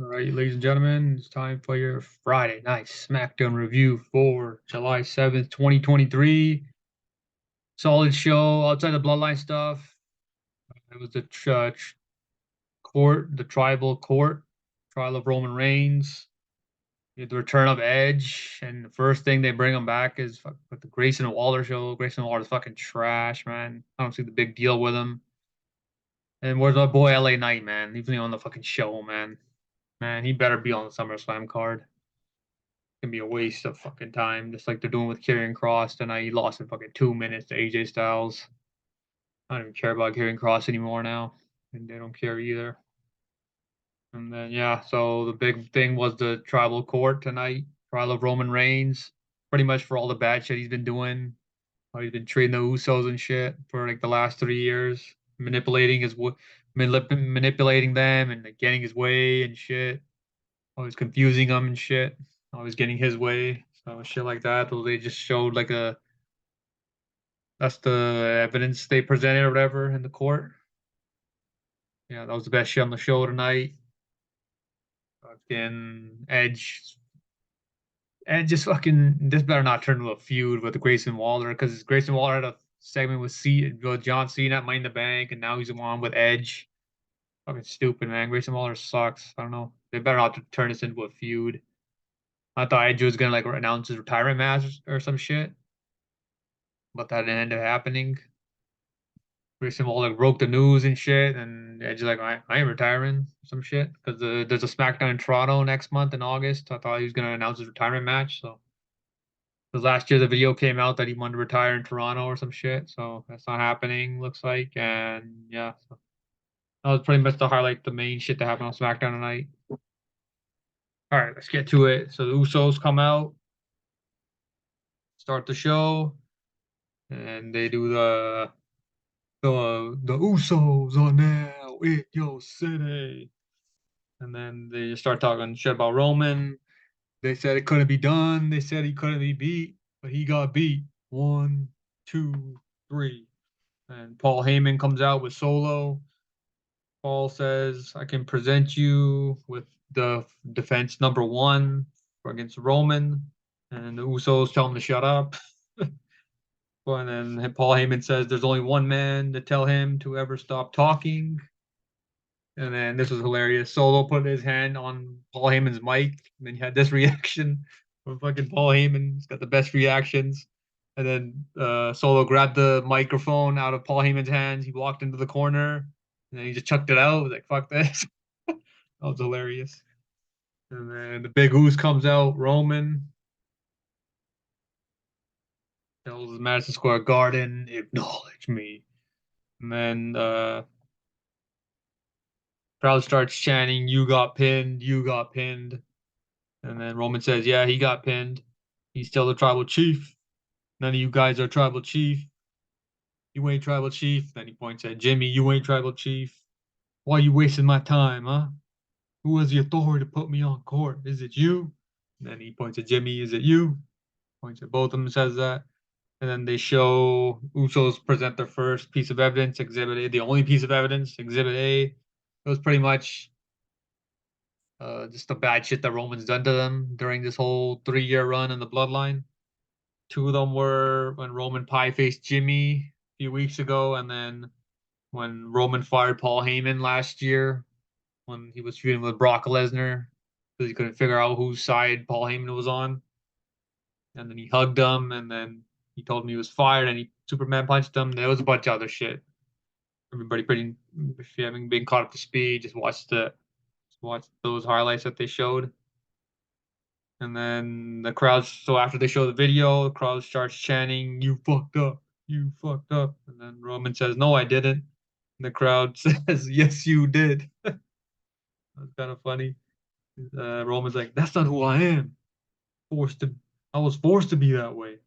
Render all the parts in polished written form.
All right, ladies and gentlemen, it's time for your Friday night Smackdown review for July 7th, 2023. Solid show outside the bloodline stuff. It was the the tribal court, trial of Roman Reigns. You had the return of Edge, and the first thing they bring him back is with the Grayson Waller show. Grayson Waller's fucking trash, man. I don't see the big deal with him. And where's my boy LA Knight, man? He's on the fucking show, man. Man, he better be on the SummerSlam card. Can be a waste of fucking time, just like they're doing with Karrion Cross tonight. He lost in fucking 2 minutes to AJ Styles. I don't even care about Karrion Cross anymore now, and they don't care either. And then yeah, so the big thing was the tribal court tonight, trial of Roman Reigns, pretty much for all the bad shit he's been doing. How he's been treating the Usos and shit for like the last 3 years, manipulating them and like, getting his way and shit. Always confusing them and shit. Always getting his way. So shit like that. So they just showed like that's the evidence they presented or whatever in the court. Yeah, that was the best shit on the show tonight. Fucking Edge just fucking this better not turn into a feud with Grayson Waller because Grayson Waller had a segment with John Cena at Money in the Bank, and now he's on with Edge. Fucking stupid, man. Grayson Waller sucks. I don't know. They better not turn this into a feud. I thought Edge was gonna like announce his retirement match or some shit, but that didn't end up happening. Grayson Waller broke the news and shit, and Edge is like, I ain't retiring, some shit, because there's a SmackDown in Toronto next month in August. I thought he was gonna announce his retirement match. So, because last year the video came out that he wanted to retire in Toronto or some shit, so that's not happening. Looks like, and yeah, so that was pretty much to highlight the main shit that happened on SmackDown tonight. All right, let's get to it. So the Usos come out, start the show, and they do the Usos are now in your city. And then they just start talking shit about Roman. They said it couldn't be done. They said he couldn't be beat, but he got beat. 1, 2, 3. And Paul Heyman comes out with Solo. Paul says, I can present you with the defense number 1 against Roman. And the Usos tell him to shut up. And then Paul Heyman says there's only one man to tell him to ever stop talking. And then this was hilarious. Solo put his hand on Paul Heyman's mic, and then he had this reaction from fucking Paul Heyman. He's got the best reactions. And then Solo grabbed the microphone out of Paul Heyman's hands. He walked into the corner, and then he just chucked it out. He was like, fuck this. That was hilarious. And then the big Oos comes out, Roman. Tells Madison Square Garden, acknowledge me. And then crowd starts chanting, you got pinned, you got pinned. And then Roman says, yeah, he got pinned. He's still the tribal chief. None of you guys are tribal chief. You ain't tribal chief. Then he points at Jimmy, you ain't tribal chief. Why are you wasting my time, huh? Who has the authority to put me on court? Is it you? And then he points at Jimmy, is it you? Points at both of them and says that. And then they show Usos present their first piece of evidence, Exhibit A, the only piece of evidence, Exhibit A. It was pretty much just the bad shit that Roman's done to them during this whole 3-year run in the bloodline. Two of them were when Roman pie faced Jimmy a few weeks ago, and then when Roman fired Paul Heyman last year when he was feuding with Brock Lesnar because he couldn't figure out whose side Paul Heyman was on. And then he hugged him, and then he told him he was fired, and he Superman punched him. There was a bunch of other shit. Everybody pretty, if you haven't been caught up to speed, just watch those highlights that they showed. And then the crowd, so after they show the video, the crowd starts chanting, you fucked up, you fucked up. And then Roman says, no, I didn't. And the crowd says, yes, you did. That's kind of funny. Roman's like, that's not who I am. I was forced to be that way.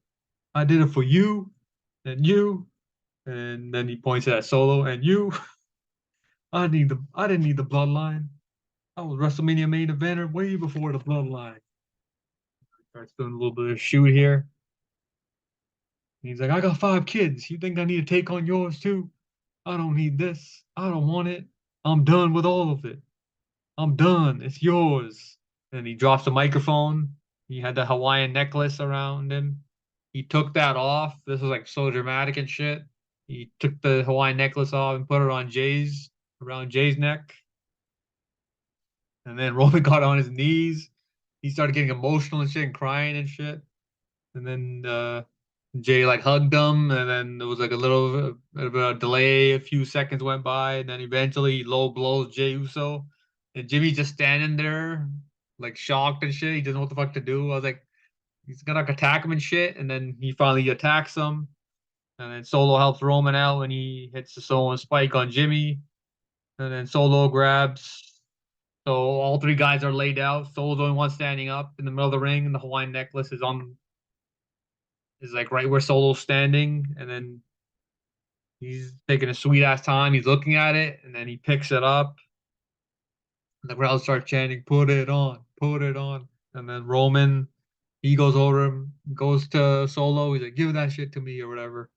I did it for you and you. And then he points at Solo and you. I didn't need the bloodline. I was WrestleMania main eventer way before the bloodline. Starts doing a little bit of shoot here. He's like, I got 5 kids. You think I need to take on yours too? I don't need this. I don't want it. I'm done with all of it. I'm done. It's yours. And he drops the microphone. He had the Hawaiian necklace around him. He took that off. This was like so dramatic and shit. He took the Hawaiian necklace off and put it on around Jay's neck. And then Roman got on his knees. He started getting emotional and shit and crying and shit. And then Jay like hugged him, and then there was like a little bit of a delay. A few seconds went by, and then eventually he low blows Jay Uso, and Jimmy's just standing there like shocked and shit. He doesn't know what the fuck to do. I was like, he's gonna like, attack him and shit, and then he finally attacks him, and then Solo helps Roman out when he hits the Samoan spike on Jimmy, and then Solo grabs. So all three guys are laid out. Solo's the only one standing up in the middle of the ring, and the Hawaiian necklace is like right where Solo's standing, and then he's taking a sweet ass time. He's looking at it, and then he picks it up. And the crowd starts chanting, "Put it on, put it on!" And then Roman, he goes over him, goes to Solo. He's like, "Give that shit to me" or whatever.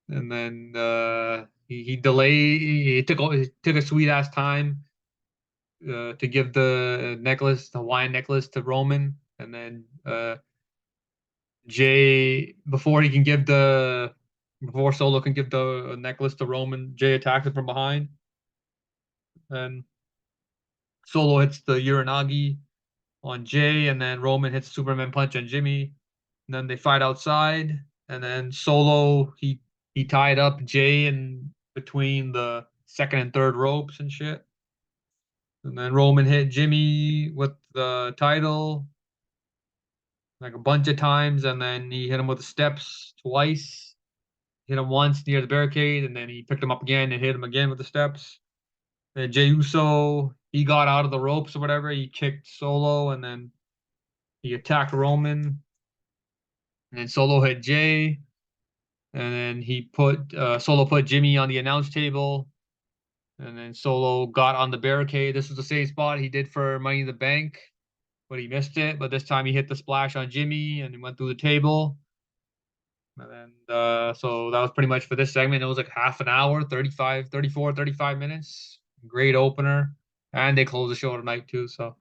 And then he delayed. He took a sweet ass time to give the Hawaiian necklace to Roman, and then Jay before he can give the before Solo can give the necklace to Roman, Jay attacks him from behind, and Solo hits the Uranagi on Jay, and then Roman hits Superman punch on Jimmy. And then they fight outside, and then Solo he tied up Jay in between the second and third ropes and shit. And then Roman hit Jimmy with the title like a bunch of times, and then he hit him with the steps twice. Hit him once near the barricade, and then he picked him up again and hit him again with the steps. And Jey Uso, he got out of the ropes or whatever. He kicked Solo, and then he attacked Roman. And then Solo hit Jay, and then he put Solo put Jimmy on the announce table, and then Solo got on the barricade. This was the same spot he did for Money in the Bank, but he missed it. But this time he hit the splash on Jimmy, and he went through the table. And then, so that was pretty much for this segment. It was like half an hour, 35 minutes. Great opener. And they closed the show tonight too, so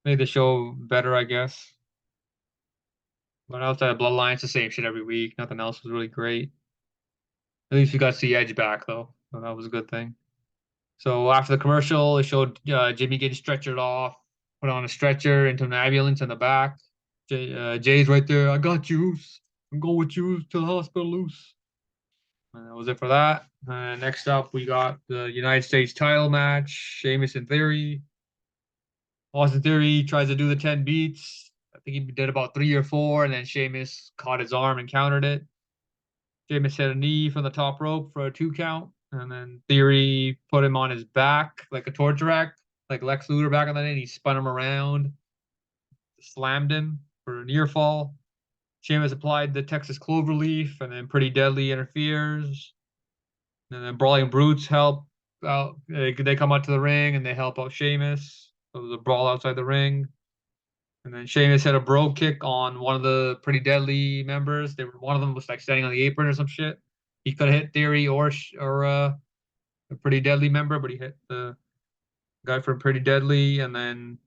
made the show better, I guess. But outside of Bloodline, it's the same shit every week. Nothing else was really great. At least we got to see Edge back, though. So that was a good thing. So after the commercial, it showed Jimmy getting stretchered off, put on a stretcher into an ambulance in the back. Jay's right there. I got you. I'm going with you to the hospital, loose. And that was it for that. Next up, we got the United States title match. Sheamus and Theory. Austin Theory tries to do the 10 beats. I think he did about 3 or 4, and then Sheamus caught his arm and countered it. Sheamus hit a knee from the top rope for a 2 count, and then Theory put him on his back like a torture rack, like Lex Luger back on the day, and he spun him around, slammed him for a near fall. Sheamus applied the Texas Cloverleaf, and then Pretty Deadly interferes. And then Brawling Brutes help out. They come out to the ring and they help out Sheamus. So there's a brawl outside the ring. And then Sheamus hit a bro kick on one of the Pretty Deadly members. One of them was like standing on the apron or some shit. He could have hit Theory or a Pretty Deadly member, but he hit the guy from Pretty Deadly. And then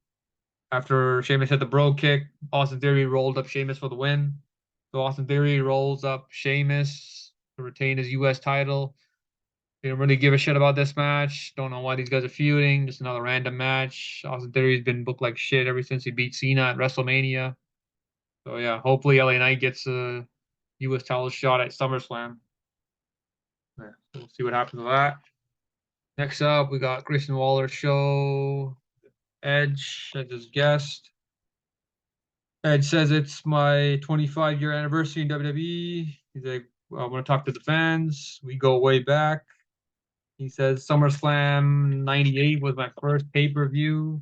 after Sheamus hit the bro kick, Austin Theory rolled up Sheamus for the win. So Austin Theory rolls up Sheamus to retain his U.S. title. They don't really give a shit about this match. Don't know why these guys are feuding. Just another random match. Austin Theory's been booked like shit ever since he beat Cena at WrestleMania. So yeah, hopefully LA Knight gets a U.S. title shot at SummerSlam. Yeah, so we'll see what happens with that. Next up, we got Grayson Waller show. Edge as his guest. Edge says it's my 25-year anniversary in WWE. He's like, I want to talk to the fans. We go way back. He says SummerSlam '98 was my first pay-per-view.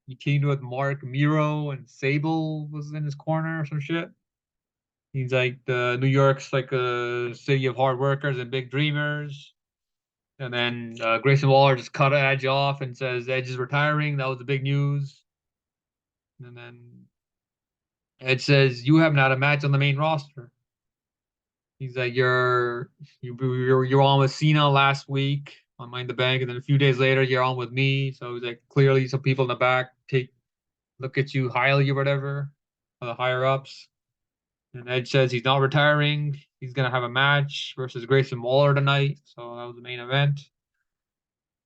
He teamed with Mark Miro and Sable was in his corner or some shit. He's like the New York's like a city of hard workers and big dreamers. And then Grayson Waller just cut Edge off and says Edge is retiring. That was the big news. And then Edge says you haven't had a match on the main roster. He's like you're on with Cena last week on Money in the Bank, and then a few days later you're on with me. So it's like clearly some people in the back look at you highly or whatever, the higher ups. And Edge says he's not retiring. He's gonna have a match versus Grayson Waller tonight. So that was the main event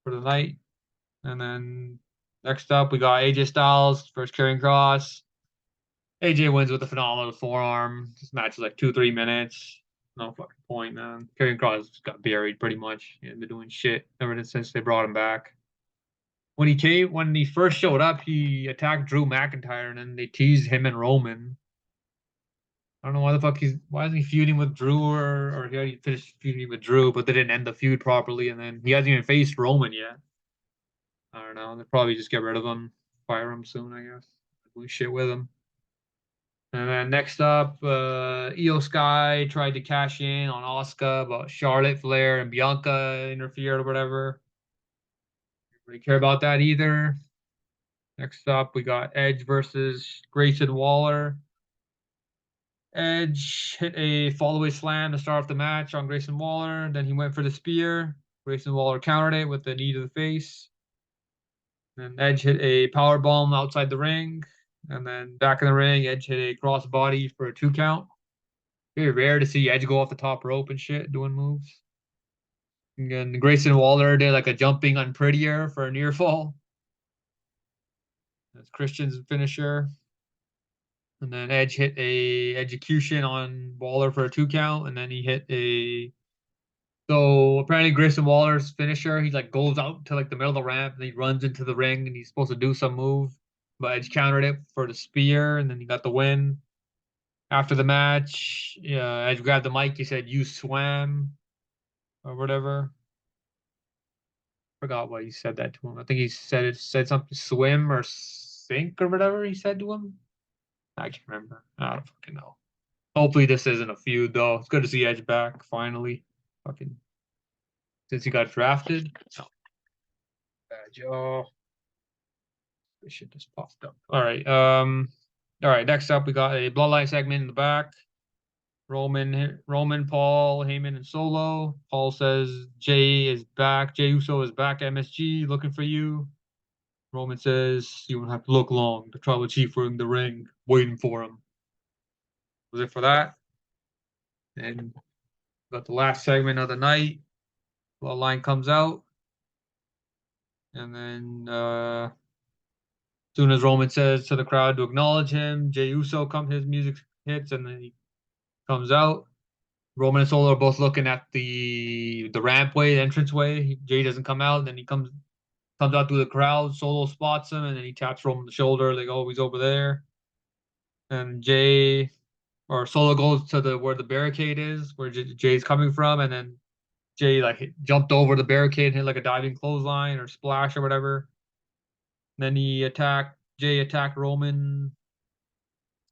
for the night. And then next up we got AJ Styles versus Karrion Kross. AJ wins with a phenomenal forearm. This match is like 2-3 minutes. No fucking point, man. Karrion Kross just got buried pretty much. He hasn't been doing shit ever since they brought him back. When he first showed up, he attacked Drew McIntyre, and then they teased him and Roman. I don't know why the fuck why isn't he feuding with Drew, or he already finished feuding with Drew, but they didn't end the feud properly, and then he hasn't even faced Roman yet. I don't know. They'll probably just get rid of him, fire him soon, I guess. Do shit with him. And then next up, Io Sky tried to cash in on Asuka, but Charlotte Flair and Bianca interfered or whatever. Don't really care about that either. Next up, we got Edge versus Grayson Waller. Edge hit a fallaway slam to start off the match on Grayson Waller. Then he went for the spear. Grayson Waller countered it with a knee to the face. Then Edge hit a power bomb outside the ring. And then back in the ring, Edge hit a crossbody for a 2 count. Very rare to see Edge go off the top rope and shit doing moves. And Grayson Waller did like a jumping unprettier for a near fall. That's Christian's finisher. And then Edge hit a execution on Waller for a 2 count, and then he hit a. So apparently Grayson Waller's finisher, he like goes out to like the middle of the ramp and he runs into the ring and he's supposed to do some move, but Edge countered it for the spear and then he got the win. After the match, yeah, Edge grabbed the mic. He said, "You swam," or whatever. Forgot what he said that to him. I think he said something swim or sink or whatever he said to him. I can't remember. I don't fucking know. Hopefully this isn't a feud though. It's good to see Edge back finally. Fucking since he got drafted. Oh, bad Joe. This shit just popped up. All right. All right. Next up, we got a bloodline segment in the back. Roman, Paul, Heyman, and Solo. Paul says Jay is back. Jey Uso is back at MSG looking for you. Roman says you won't have to look long. The tribal chief were in the ring waiting for him. Was it for that? And got the last segment of the night. Bloodline comes out. And then as soon as Roman says to the crowd to acknowledge him, Jey Uso his music hits and then he comes out. Roman and Solo are both looking at the rampway, the entranceway. Jay doesn't come out, and then he comes out through the crowd. Solo spots him, and then he taps Roman on the shoulder. They go, "Oh, he's over there." And Solo goes to where the barricade is, where Jay's coming from, and then Jay like jumped over the barricade and hit like a diving clothesline or splash or whatever. And then Jay attacked Roman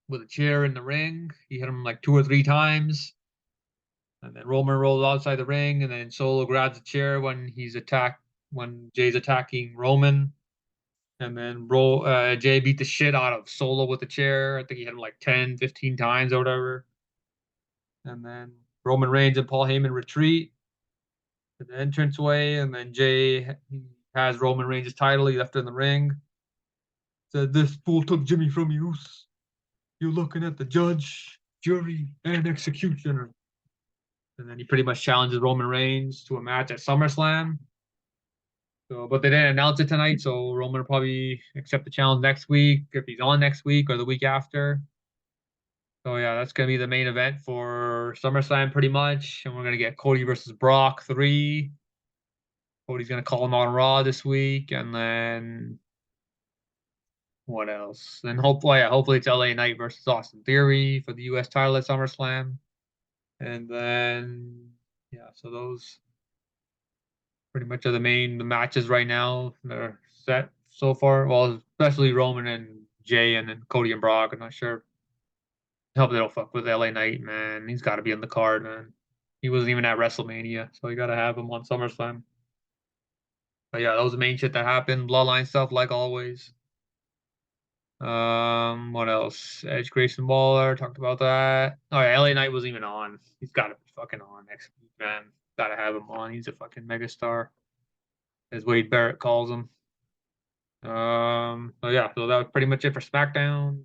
with a chair in the ring. He hit him like 2 or 3 times. And then Roman rolls outside the ring, and then Solo grabs a chair when Jay's attacking Roman. And then Jay beat the shit out of Solo with the chair. I think he hit him like 10, 15 times or whatever. And then Roman Reigns and Paul Heyman retreat to the entranceway, and then Jay has Roman Reigns' title. He left it in the ring. Said, "This fool took Jimmy from you. You're looking at the judge, jury, and executioner." And then he pretty much challenges Roman Reigns to a match at SummerSlam. So, but they didn't announce it tonight, so Roman will probably accept the challenge next week if he's on next week or the week after. So yeah, that's gonna be the main event for SummerSlam pretty much, and we're gonna get Cody versus Brock 3. Cody's gonna call him on Raw this week, and then what else? Then hopefully it's LA Knight versus Austin Theory for the US title at SummerSlam. And then yeah, so those pretty much are the matches right now. They're set so far. Well, especially Roman and Jay, and then Cody and Brock. I'm not sure. I hope they don't fuck with LA Knight, man. He's got to be on the card, man. He wasn't even at WrestleMania, so you got to have him on SummerSlam. But yeah, that was the main shit that happened. Bloodline stuff, like always. What else? Edge, Grayson Waller, talked about that. Oh yeah, LA Knight wasn't even on. He's got to be fucking on next week, man. Got to have him on. He's a fucking megastar. as Wade Barrett calls him. So yeah, so that was pretty much it for SmackDown.